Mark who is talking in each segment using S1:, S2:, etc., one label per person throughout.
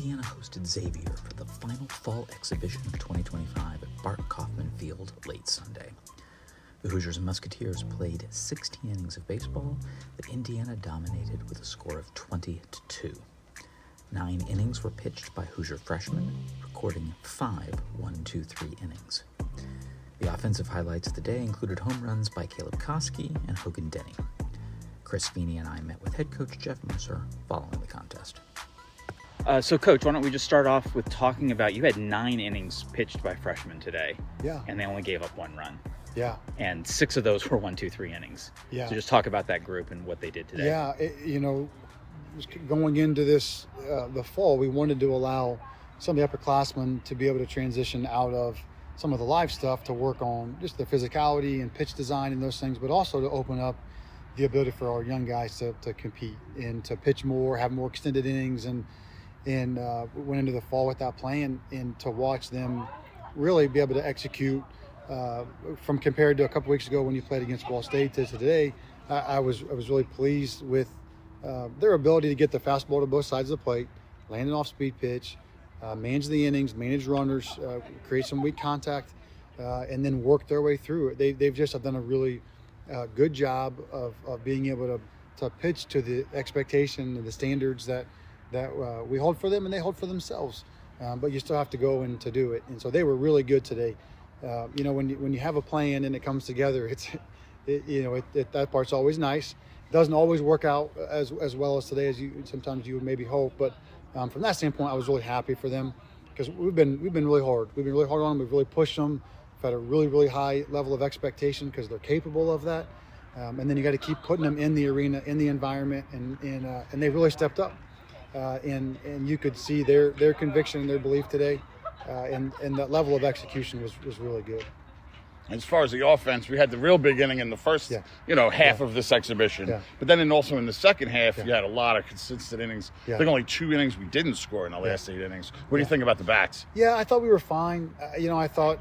S1: Indiana hosted Xavier for the final fall exhibition of 2025 at Bart Kaufman Field late Sunday. The Hoosiers and Musketeers played 16 innings of baseball that Indiana dominated with a score of 20-2. 9 innings were pitched by Hoosier freshmen, recording 5 1-2-3 innings. The offensive highlights of the day included home runs by Koskie and Hogan Denny. Feeny and I met with head coach Jeff Mercer following the contest.
S2: So, Coach, why don't we just start off with talking about, you had 9 innings pitched by freshmen today.
S3: Yeah.
S2: And they only gave up 1 run.
S3: Yeah.
S2: And 6 of those were 1-2-3 innings.
S3: Yeah.
S2: So just talk about that group and what they did today.
S3: Yeah, going into this, the fall, we wanted to allow some of the upperclassmen to be able to transition out of some of the live stuff to work on just the physicality and pitch design and those things, but also to open up the ability for our young guys to compete and to pitch more, have more extended innings, and went into the fall with that plan, and to watch them really be able to execute from compared to a couple weeks ago when you played against Ball State to today. I was really pleased with their ability to get the fastball to both sides of the plate, land an off-speed pitch, manage the innings, manage runners, create some weak contact, and then work their way through it. They've just done a really good job of being able to pitch to the expectation and the standards that we hold for them and they hold for themselves. But you still have to go in to do it. And so they were really good today. When you have a plan and it comes together, that part's always nice. It doesn't always work out as well as today as sometimes you would maybe hope. But from that standpoint, I was really happy for them because we've been really hard. We've been really hard on them. We've really pushed them. We've had a really, really high level of expectation because they're capable of that. And then you got to keep putting them in the arena, in the environment, and they really stepped up. And you could see their conviction and their belief today, and that level of execution was really good.
S4: As far as the offense, we had the real big inning in the first, half of this exhibition. Yeah. But then also in the second half, you had a lot of consistent innings. Yeah. I think only 2 innings we didn't score in the last 8 innings. What do you think about the bats?
S3: Yeah, I thought we were fine. I thought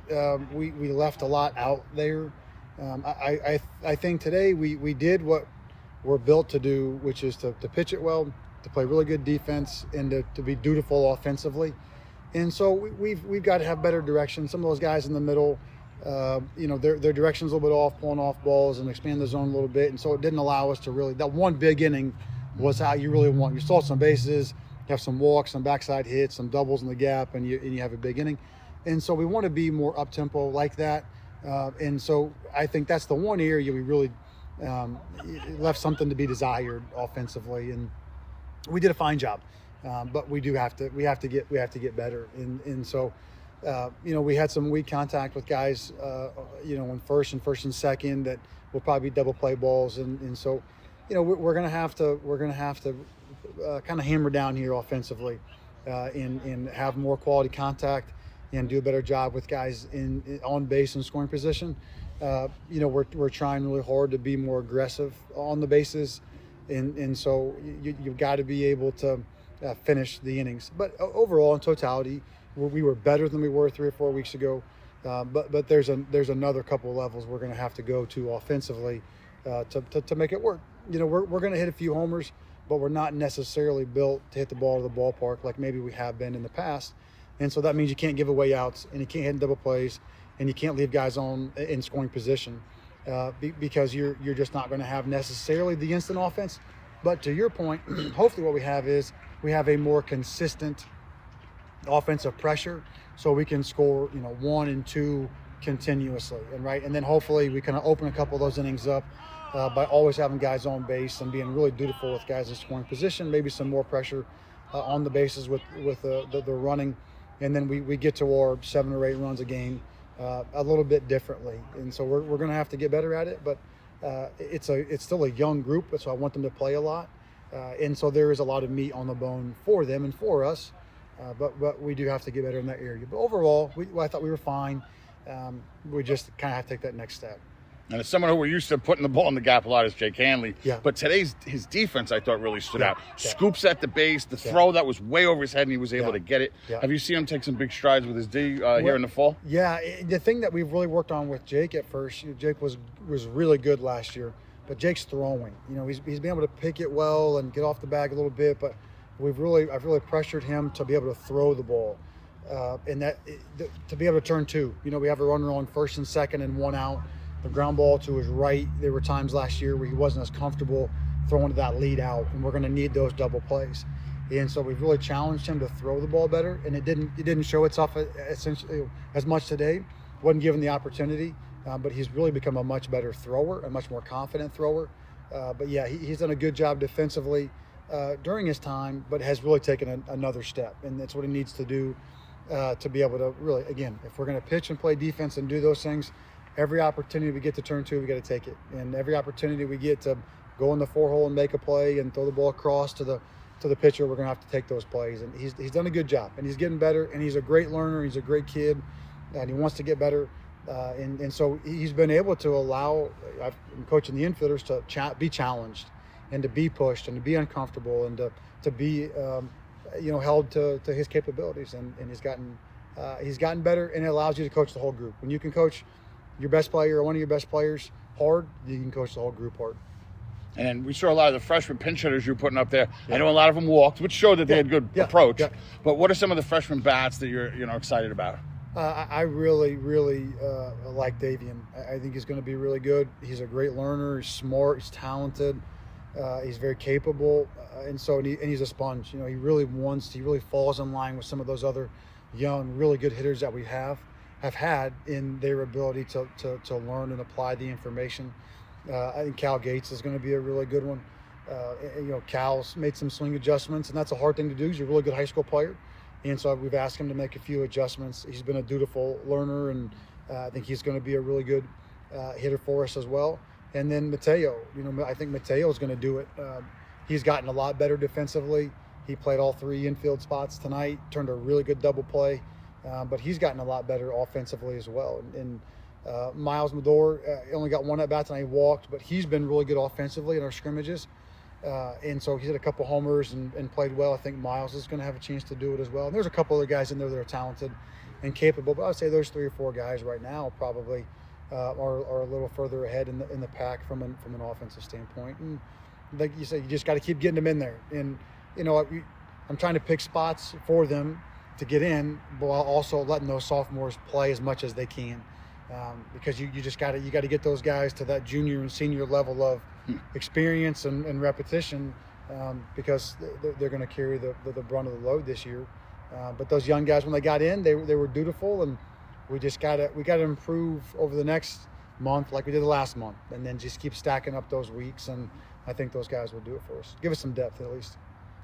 S3: we left a lot out there. I think today we did what we're built to do, which is to pitch it well, to play really good defense, and to be dutiful offensively. And so we've got to have better direction. Some of those guys in the middle, their direction's a little bit off, pulling off balls and expand the zone a little bit. And so it didn't allow us to really, that one big inning was how you really want. You stole some bases, you have some walks, some backside hits, some doubles in the gap, and you have a big inning. And so we want to be more up-tempo like that. And so I think that's the one area we really left something to be desired offensively. And we did a fine job, but we have to get better. And so, we had some weak contact with guys, in first and second that will probably be double play balls, and so, we're gonna have to kind of hammer down here offensively, and have more quality contact and do a better job with guys on base and scoring position. We're trying really hard to be more aggressive on the bases. And so you've got to be able to finish the innings. But overall, in totality, we were better than we were 3 or 4 weeks ago. But there's another couple of levels we're going to have to go to offensively to make it work. We're going to hit a few homers, but we're not necessarily built to hit the ball to the ballpark like maybe we have been in the past. And so that means you can't give away outs, and you can't hit double plays, and you can't leave guys in scoring position. Because you're just not going to have necessarily the instant offense. But to your point, hopefully what we have a more consistent offensive pressure, so we can score 1 and 2 continuously, and then hopefully we can open a couple of those innings up by always having guys on base and being really dutiful with guys in scoring position. Maybe some more pressure on the bases with the running, and then we get to our 7 or 8 runs a game. A little bit differently, and so we're going to have to get better at it. But it's still a young group, so I want them to play a lot, and so there is a lot of meat on the bone for them and for us. But we do have to get better in that area. But overall, I thought we were fine. We just kind of have to take that next step.
S4: And as someone who we're used to putting the ball in the gap a lot is Jake Hanley.
S3: Yeah.
S4: But his defense, I thought, really stood out.
S3: Yeah.
S4: Scoops at the base, the throw that was way over his head, and he was able to get it.
S3: Yeah.
S4: Have you seen him take some big strides with his D here in the fall?
S3: Yeah, the thing that we've really worked on with Jake at first, Jake was really good last year, but Jake's throwing. He's been able to pick it well and get off the bag a little bit, but I've really pressured him to be able to throw the ball, and to be able to turn two. We have a runner on first and second and one out. The ground ball to his right. There were times last year where he wasn't as comfortable throwing to that lead out, and we're going to need those double plays. And so we've really challenged him to throw the ball better, and it didn't show itself essentially as much today. Wasn't given the opportunity, but he's really become a much better thrower, a much more confident thrower. But yeah, he's done a good job defensively during his time, but has really taken another step, and that's what he needs to do to be able to really, again, if we're going to pitch and play defense and do those things, every opportunity we get to turn two, we got to take it, and every opportunity we get to go in the four hole and make a play and throw the ball across to the pitcher, we're going to have to take those plays. And he's done a good job, and he's getting better, and he's a great learner. He's a great kid, and he wants to get better. And so he's been able to allow, I'm coaching the infielders to be challenged and to be pushed and to be uncomfortable and to be, held to his capabilities. And he's gotten better, and it allows you to coach the whole group. When you can coach your best player or one of your best players hard, you can coach the whole group hard.
S4: And we saw a lot of the freshman pinch hitters you were putting up there. Yeah. I know a lot of them walked, which showed that they had good approach. Yeah. But what are some of the freshman bats that you're excited about?
S3: I really like Davian. I think he's going to be really good. He's a great learner. He's smart. He's talented. He's very capable, and he's a sponge. He really falls in line with some of those other young, really good hitters that we have had in their ability to learn and apply the information. I think Cal Gates is going to be a really good one. Cal's made some swing adjustments, and that's a hard thing to do. He's a really good high school player, and so we've asked him to make a few adjustments. He's been a dutiful learner, and I think he's going to be a really good hitter for us as well. And then Mateo, I think Mateo is going to do it. He's gotten a lot better defensively. He played all three infield spots tonight, turned a really good double play, but he's gotten a lot better offensively as well. And Miles Medor only got one at bat tonight. He walked, but he's been really good offensively in our scrimmages. And so he hit a couple homers and played well. I think Miles is going to have a chance to do it as well. And there's a couple other guys in there that are talented and capable, but I would say there's 3 or 4 guys right now probably are a little further ahead in the pack from an offensive standpoint. And like you said, you just got to keep getting them in there. And I'm trying to pick spots for them to get in, while also letting those sophomores play as much as they can. Because you got to get those guys to that junior and senior level of experience and repetition, because they're going to carry the brunt of the load this year. But those young guys, when they got in, they were dutiful, and we got to improve over the next month like we did the last month, and then just keep stacking up those weeks. And I think those guys will do it for us. Give us some depth at least.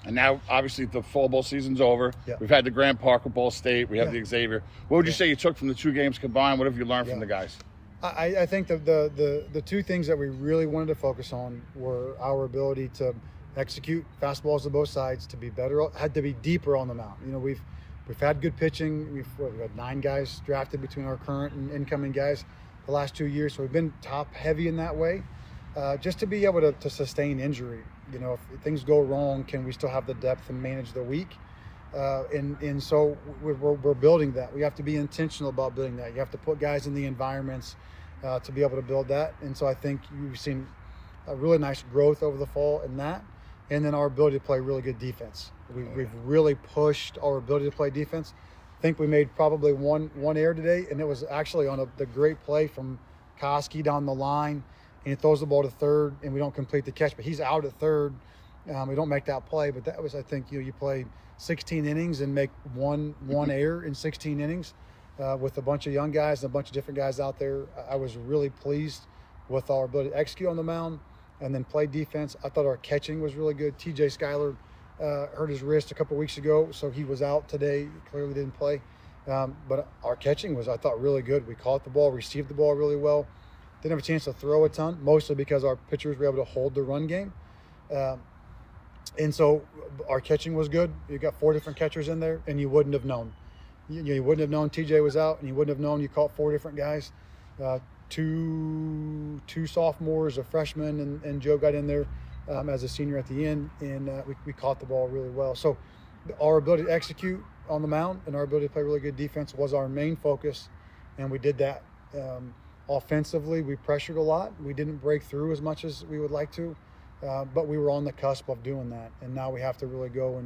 S4: And now, obviously, the fall ball season's over. Yeah. We've had the Grand Park at Ball State. We have the Xavier. What would you say you took from the 2 games combined? What have you learned from the guys?
S3: I think the 2 things that we really wanted to focus on were our ability to execute fastballs to both sides, to be better, had to be deeper on the mound. We've had good pitching. We've had 9 guys drafted between our current and incoming guys the last 2 years. So we've been top heavy in that way. Just to be able to sustain injury. If things go wrong, can we still have the depth and manage the week? And so we're building that. We have to be intentional about building that. You have to put guys in the environments to be able to build that. And so I think you've seen a really nice growth over the fall in that. And then our ability to play really good defense. We've really pushed our ability to play defense. I think we made probably one error today, and it was actually on the great play from Koskie down the line. And he throws the ball to third, and we don't complete the catch. But he's out at third. We don't make that play. But that was, I think, you play 16 innings and make one error in 16 innings with a bunch of young guys and a bunch of different guys out there. I was really pleased with our ability to execute on the mound and then play defense. I thought our catching was really good. TJ Schuyler hurt his wrist a couple weeks ago, so he was out today. He clearly didn't play. But our catching was, I thought, really good. We caught the ball, received the ball really well. Didn't have a chance to throw a ton, mostly because our pitchers were able to hold the run game. And so our catching was good. You got 4 different catchers in there, and you wouldn't have known. You wouldn't have known TJ was out, and you wouldn't have known you caught 4 different guys. 2 sophomores, a freshman, and Joe got in there as a senior at the end, and we caught the ball really well. So our ability to execute on the mound and our ability to play really good defense was our main focus, and we did that. Offensively, we pressured a lot. We didn't break through as much as we would like to. but we were on the cusp of doing that, and now we have to really go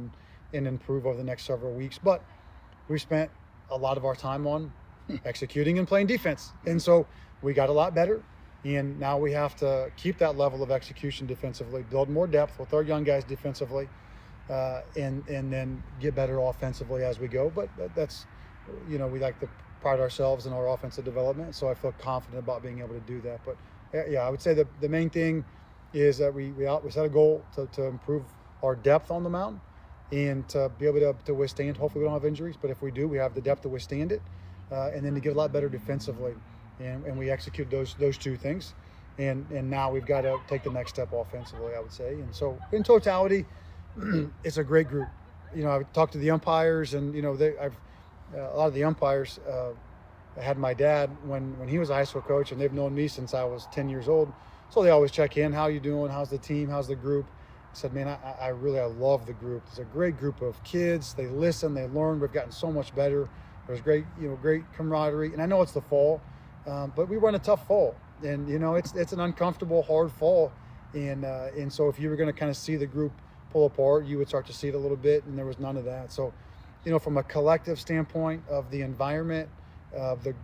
S3: and improve over the next several weeks. But we spent a lot of our time on executing and playing defense, and so we got a lot better. And now we have to keep that level of execution defensively, build more depth with our young guys defensively, and then get better offensively as we go. But that's, we like to pride ourselves in our offensive development, so I feel confident about being able to do that. But yeah, I would say the main thing is that we set a goal to improve our depth on the mound and to be able to withstand. Hopefully we don't have injuries, but if we do, we have the depth to withstand it, and then to get a lot better defensively. And we execute those two things, and now we've got to take the next step offensively, I would say. And so in totality, it's a great group. I've talked to the umpires, and a lot of the umpires. I had my dad when he was a high school coach, and they've known me since I was 10 years old. So they always check in. How you doing? How's the team? How's the group? I said, man, I love the group. It's a great group of kids. They listen, they learn. We've gotten so much better. There's great camaraderie. And I know it's the fall, but we run a tough fall, and it's an uncomfortable, hard fall. And so if you were going to kind of see the group pull apart, you would start to see it a little bit, and there was none of that. So, from a collective standpoint of the environment, the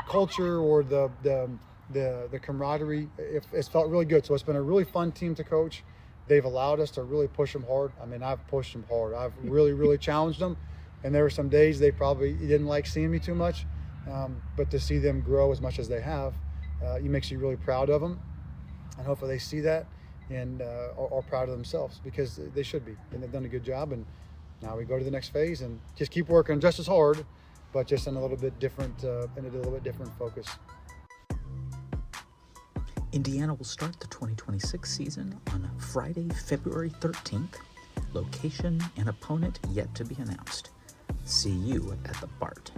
S3: culture or the camaraderie, it's felt really good. So it's been a really fun team to coach. They've allowed us to really push them hard. I mean, I've pushed them hard. I've really challenged them. And there were some days they probably didn't like seeing me too much. But to see them grow as much as they have, it makes you really proud of them. And hopefully they see that and are proud of themselves, because they should be. And they've done a good job. And now we go to the next phase and just keep working just as hard, but just in a little bit different, focus.
S1: Indiana will start the 2026 season on Friday, February 13th. Location and opponent yet to be announced. See you at the Bart.